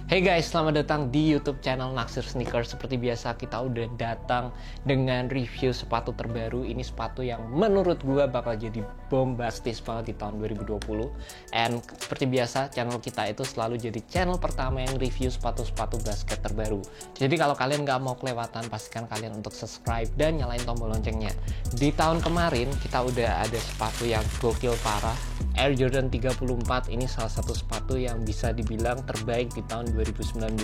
Hey guys, selamat datang di YouTube channel Naksir Sneakers. Seperti biasa kita udah datang dengan review sepatu terbaru. Ini sepatu yang menurut gue bakal jadi bombastis banget di tahun 2020. And seperti biasa channel kita itu selalu jadi channel pertama yang review sepatu-sepatu basket terbaru. Jadi kalau kalian gak mau kelewatan, pastikan kalian untuk subscribe dan nyalain tombol loncengnya. Di tahun kemarin kita udah ada sepatu yang gokil parah, Air Jordan 34. Ini salah satu sepatu yang bisa dibilang terbaik di tahun 2019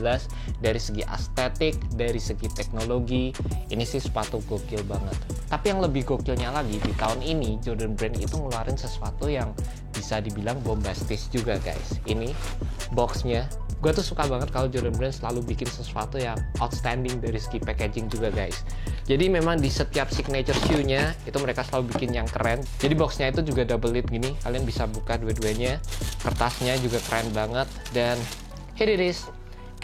dari segi estetik, dari segi teknologi. Ini sih sepatu gokil banget. Tapi yang lebih gokilnya lagi, di tahun ini Jordan Brand itu ngeluarin sesuatu yang bisa dibilang bombastis juga guys. Ini boxnya, gue tuh suka banget kalau Jordan Brand selalu bikin sesuatu yang outstanding dari segi packaging juga guys. Jadi memang di setiap signature shoe-nya itu mereka selalu bikin yang keren. Jadi boxnya itu juga double lid gini, kalian bisa buka dua-duanya. Kertasnya juga keren banget. Dan here it is,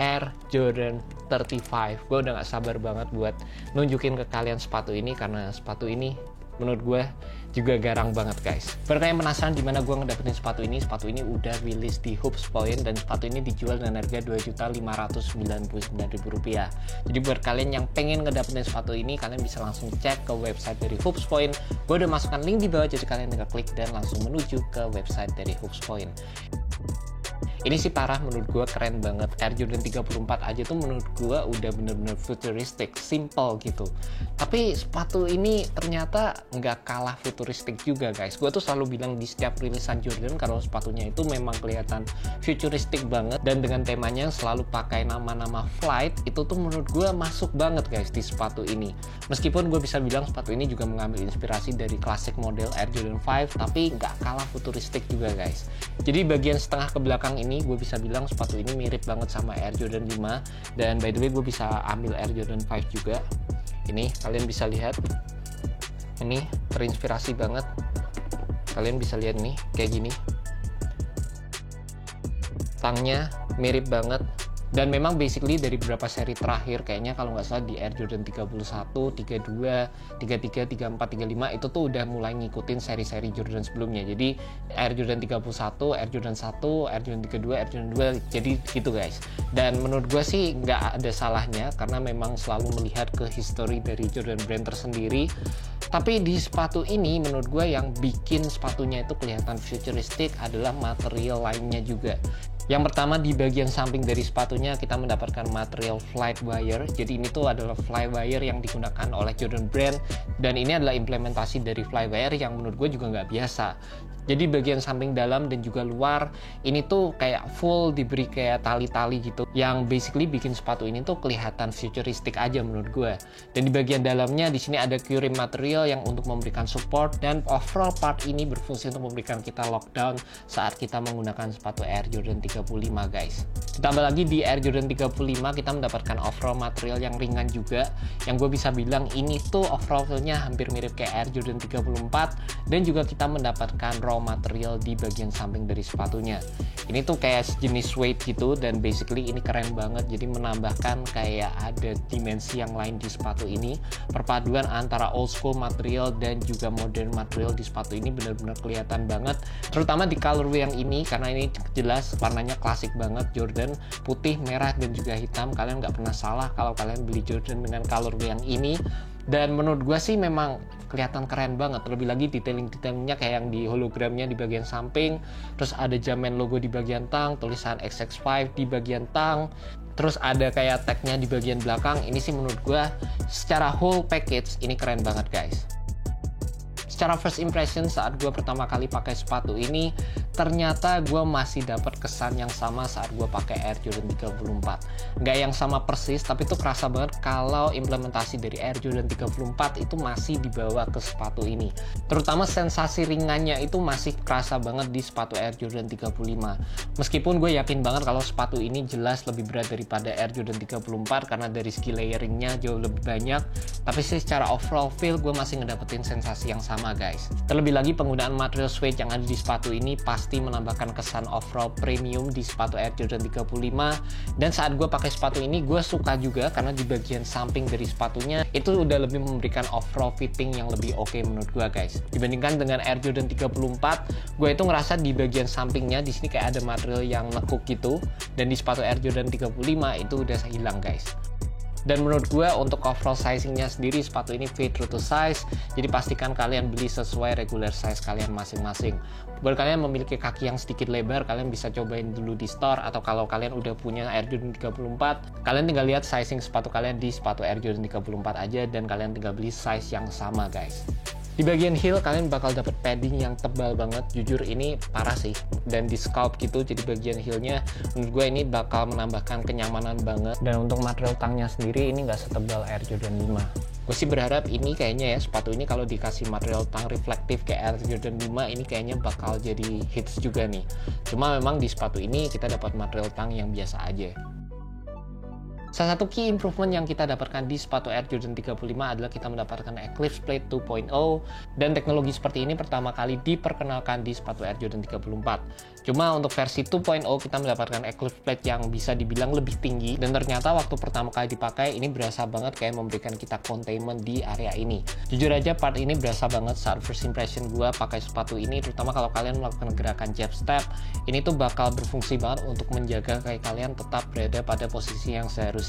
Air Jordan 35. Gue udah gak sabar banget buat nunjukin ke kalian sepatu ini, karena sepatu ini menurut gue juga garang banget guys. Buat kalian penasaran dimana gue ngedapetin sepatu ini udah rilis di Hoops Point, dan sepatu ini dijual dengan harga Rp2.599.000. Jadi buat kalian yang pengen ngedapetin sepatu ini, kalian bisa langsung cek ke website dari Hoops Point. Gue udah masukkan link di bawah, jadi kalian tinggal klik dan langsung menuju ke website dari Hoops Point. Ini sih parah, menurut gue keren banget. Air Jordan 34 aja tuh menurut gue udah bener-bener futuristik, simple gitu. Tapi sepatu ini ternyata nggak kalah futuristik juga guys. Gue tuh selalu bilang di setiap rilisan Jordan kalau sepatunya itu memang kelihatan futuristik banget. Dan dengan temanya selalu pakai nama-nama flight, itu tuh menurut gue masuk banget guys di sepatu ini. Meskipun gue bisa bilang sepatu ini juga mengambil inspirasi dari klasik model Air Jordan 5, tapi nggak kalah futuristik juga guys. Jadi bagian setengah ke belakang ini gue bisa bilang sepatu ini mirip banget sama Air Jordan 5. Dan by the way gue bisa ambil Air Jordan 5 juga. Ini kalian bisa lihat, ini terinspirasi banget. Kalian bisa lihat nih kayak gini, tangnya mirip banget. Dan memang basically dari beberapa seri terakhir, kayaknya kalau nggak salah di Air Jordan 31, 32, 33, 34, 35 itu tuh udah mulai ngikutin seri-seri Jordan sebelumnya. Jadi Air Jordan 31, Air Jordan 1, Air Jordan 32, Air Jordan 2, jadi gitu guys. Dan menurut gue sih nggak ada salahnya, karena memang selalu melihat ke history dari Jordan Brand tersendiri. Tapi di sepatu ini menurut gue yang bikin sepatunya itu kelihatan futuristik adalah material lainnya juga. Yang pertama, di bagian samping dari sepatunya kita mendapatkan material flight wire. Jadi ini tuh adalah fly wire yang digunakan oleh Jordan Brand, dan ini adalah implementasi dari fly wire yang menurut gue juga nggak biasa. Jadi bagian samping dalam dan juga luar ini tuh kayak full diberi kayak tali-tali gitu, yang basically bikin sepatu ini tuh kelihatan futuristik aja menurut gue. Dan di bagian dalamnya di sini ada curing material yang untuk memberikan support, dan overall part ini berfungsi untuk memberikan kita lockdown saat kita menggunakan sepatu Air Jordan 35 guys. Ditambah lagi di Air Jordan 35 kita mendapatkan overall material yang ringan juga, yang gue bisa bilang ini tuh overall feel-nya hampir mirip kayak Air Jordan 34. Dan juga kita mendapatkan raw material di bagian samping dari sepatunya. Ini tuh kayak jenis weight gitu, dan basically ini keren banget. Jadi menambahkan kayak ada dimensi yang lain di sepatu ini. Perpaduan antara old school material dan juga modern material di sepatu ini benar-benar kelihatan banget, terutama di colorway yang ini, karena ini jelas warnanya klasik banget Jordan, putih, merah, dan juga hitam. Kalian nggak pernah salah kalau kalian beli Jordan dengan colorway yang ini. Dan menurut gue sih memang kelihatan keren banget. Terlebih lagi detailing-detailnya kayak yang di hologramnya di bagian samping, terus ada Jamen logo di bagian tang, tulisan XX5 di bagian tang, terus ada kayak tagnya di bagian belakang. Ini sih menurut gue secara whole package ini keren banget guys. Secara first impression saat gue pertama kali pakai sepatu ini, ternyata gue masih dapat kesan yang sama saat gue pakai Air Jordan 34. Nggak yang sama persis, tapi itu kerasa banget kalau implementasi dari Air Jordan 34 itu masih dibawa ke sepatu ini. Terutama sensasi ringannya itu masih kerasa banget di sepatu Air Jordan 35. Meskipun gue yakin banget kalau sepatu ini jelas lebih berat daripada Air Jordan 34, karena dari segi layeringnya jauh lebih banyak. Tapi sih secara overall feel gue masih ngedapetin sensasi yang sama sama guys. Terlebih lagi penggunaan material suede yang ada di sepatu ini pasti menambahkan kesan overall premium di sepatu Air Jordan 35. Dan saat gue pakai sepatu ini gue suka juga karena di bagian samping dari sepatunya itu udah lebih memberikan overall fitting yang lebih oke menurut gue guys. Dibandingkan dengan Air Jordan 34, gue itu ngerasa di bagian sampingnya di sini kayak ada material yang nekuk gitu, dan di sepatu Air Jordan 35 itu udah hilang guys. Dan menurut gue untuk overall sizingnya sendiri sepatu ini fit true to size, jadi pastikan kalian beli sesuai regular size kalian masing-masing. Buat kalian memiliki kaki yang sedikit lebar, kalian bisa cobain dulu di store, atau kalau kalian udah punya Air Jordan 34, kalian tinggal lihat sizing sepatu kalian di sepatu Air Jordan 34 aja, dan kalian tinggal beli size yang sama guys. Di bagian heel kalian bakal dapat padding yang tebal banget, jujur ini parah sih, dan di scalp gitu, jadi bagian heelnya menurut gue ini bakal menambahkan kenyamanan banget. Dan untuk material tangnya sendiri ini nggak setebal Air Jordan 5. Gue sih berharap ini kayaknya ya, sepatu ini kalau dikasih material tang reflektif kayak Air Jordan 5 ini kayaknya bakal jadi hits juga nih. Cuma memang di sepatu ini kita dapat material tang yang biasa aja. Salah satu key improvement yang kita dapatkan di sepatu Air Jordan 35 adalah kita mendapatkan Eclipse Plate 2.0, dan teknologi seperti ini pertama kali diperkenalkan di sepatu Air Jordan 34. Cuma untuk versi 2.0 kita mendapatkan Eclipse Plate yang bisa dibilang lebih tinggi, dan ternyata waktu pertama kali dipakai ini berasa banget kayak memberikan kita containment di area ini. Jujur aja part ini berasa banget saat first impression gue pakai sepatu ini, terutama kalau kalian melakukan gerakan jab step, ini tuh bakal berfungsi banget untuk menjaga kaki kalian tetap berada pada posisi yang seharusnya.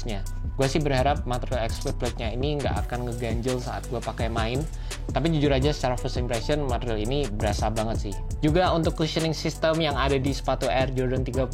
Gue sih berharap material Eclipse Plate-nya ini nggak akan ngeganjel saat gue pakai main, tapi jujur aja secara first impression material ini berasa banget sih. Juga untuk cushioning system yang ada di sepatu Air Jordan 35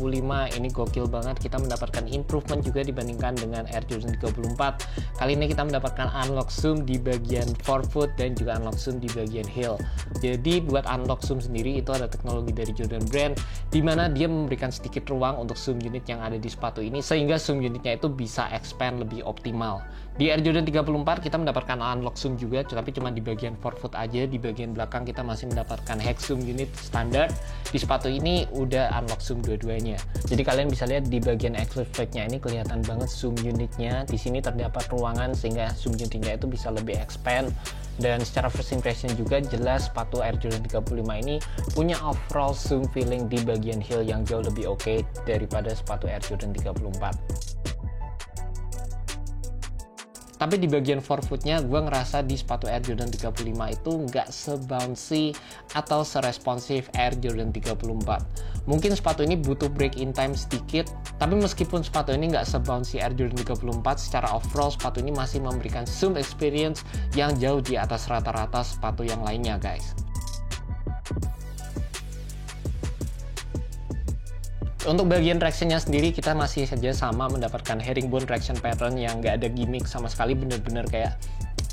ini gokil banget, kita mendapatkan improvement juga dibandingkan dengan Air Jordan 34. Kali ini kita mendapatkan unlock zoom di bagian forefoot dan juga unlock zoom di bagian heel. Jadi buat unlock zoom sendiri itu ada teknologi dari Jordan Brand, dimana dia memberikan sedikit ruang untuk zoom unit yang ada di sepatu ini, sehingga zoom unitnya itu bisa expand lebih optimal. Di Air Jordan 34 kita mendapatkan unlock zoom juga, tapi cuma di bagian forefoot aja. Di bagian belakang kita masih mendapatkan hex zoom unit standar. Di sepatu ini udah unlock zoom dua-duanya. Jadi kalian bisa lihat di bagian Eclipse Plate-nya ini kelihatan banget zoom unitnya. Di sini terdapat ruangan sehingga zoom unitnya itu bisa lebih expand. Dan secara first impression juga jelas sepatu Air Jordan 35 ini punya overall zoom feeling di bagian heel yang jauh lebih oke daripada sepatu Air Jordan 34. Tapi di bagian forefootnya gue ngerasa di sepatu Air Jordan 35 itu nggak se-bouncy atau seresponsif Air Jordan 34. Mungkin sepatu ini butuh break in time sedikit, tapi meskipun sepatu ini nggak se-bouncy Air Jordan 34, secara overall sepatu ini masih memberikan zoom experience yang jauh di atas rata-rata sepatu yang lainnya guys. Untuk bagian tractionnya sendiri kita masih saja sama mendapatkan herringbone traction pattern yang nggak ada gimmick sama sekali, bener-bener kayak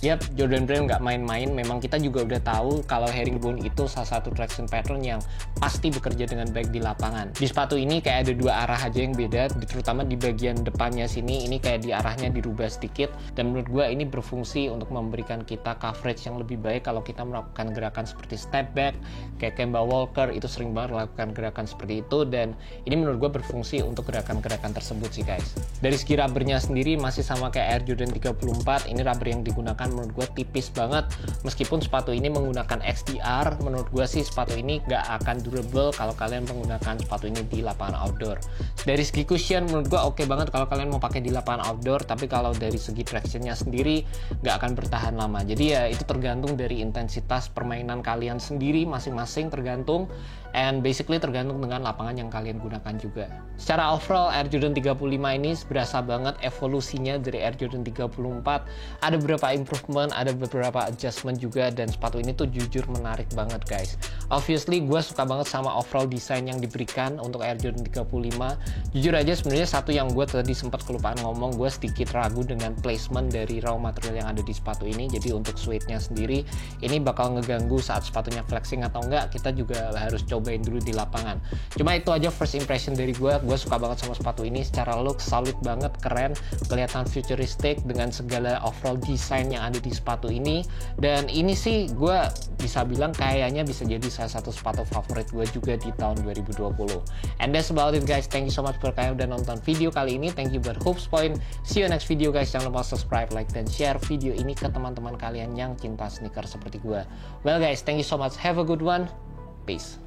yap, Jordan Brand nggak main-main. Memang kita juga udah tahu kalau herringbone itu salah satu traction pattern yang pasti bekerja dengan baik di lapangan. Di sepatu ini kayak ada dua arah aja yang beda, terutama di bagian depannya sini ini kayak di arahnya dirubah sedikit, dan menurut gue ini berfungsi untuk memberikan kita coverage yang lebih baik kalau kita melakukan gerakan seperti step back, kayak Kemba Walker itu sering banget melakukan gerakan seperti itu, dan ini menurut gue berfungsi untuk gerakan-gerakan tersebut sih guys. Dari segi rubbernya sendiri masih sama kayak Air Jordan 34, ini rubber yang digunakan menurut gue tipis banget. Meskipun sepatu ini menggunakan XDR, menurut gue sih sepatu ini gak akan durable kalau kalian menggunakan sepatu ini di lapangan outdoor. Dari segi cushion menurut gue oke banget kalau kalian mau pakai di lapangan outdoor, tapi kalau dari segi tractionnya sendiri gak akan bertahan lama. Jadi ya itu tergantung dari intensitas permainan kalian sendiri masing-masing, tergantung, and basically tergantung dengan lapangan yang kalian gunakan juga. Secara overall Air Jordan 35 ini berasa banget evolusinya dari Air Jordan 34. Ada beberapa improvement, ada beberapa adjustment juga, dan sepatu ini tuh jujur menarik banget guys. Obviously gue suka banget sama overall desain yang diberikan untuk Air Jordan 35. Jujur aja sebenarnya satu yang gue tadi sempat kelupaan ngomong, gue sedikit ragu dengan placement dari raw material yang ada di sepatu ini. Jadi untuk suede-nya sendiri ini bakal ngeganggu saat sepatunya flexing atau enggak, kita juga harus cobain dulu di lapangan. Cuma itu aja first impression dari gue suka banget sama sepatu ini. Secara look solid banget, keren, kelihatan futuristic dengan segala overall desain yang ada di sepatu ini. Dan ini sih gue bisa bilang kayaknya bisa jadi salah satu sepatu favorit gue juga di tahun 2020. And that's about it guys. Thank you so much for kalian udah nonton video kali ini. Thank you buat Hoops Point. See you next video guys. Jangan lupa subscribe, like, dan share video ini ke teman-teman kalian yang cinta sneaker seperti gue. Well guys, thank you so much. Have a good one. Peace.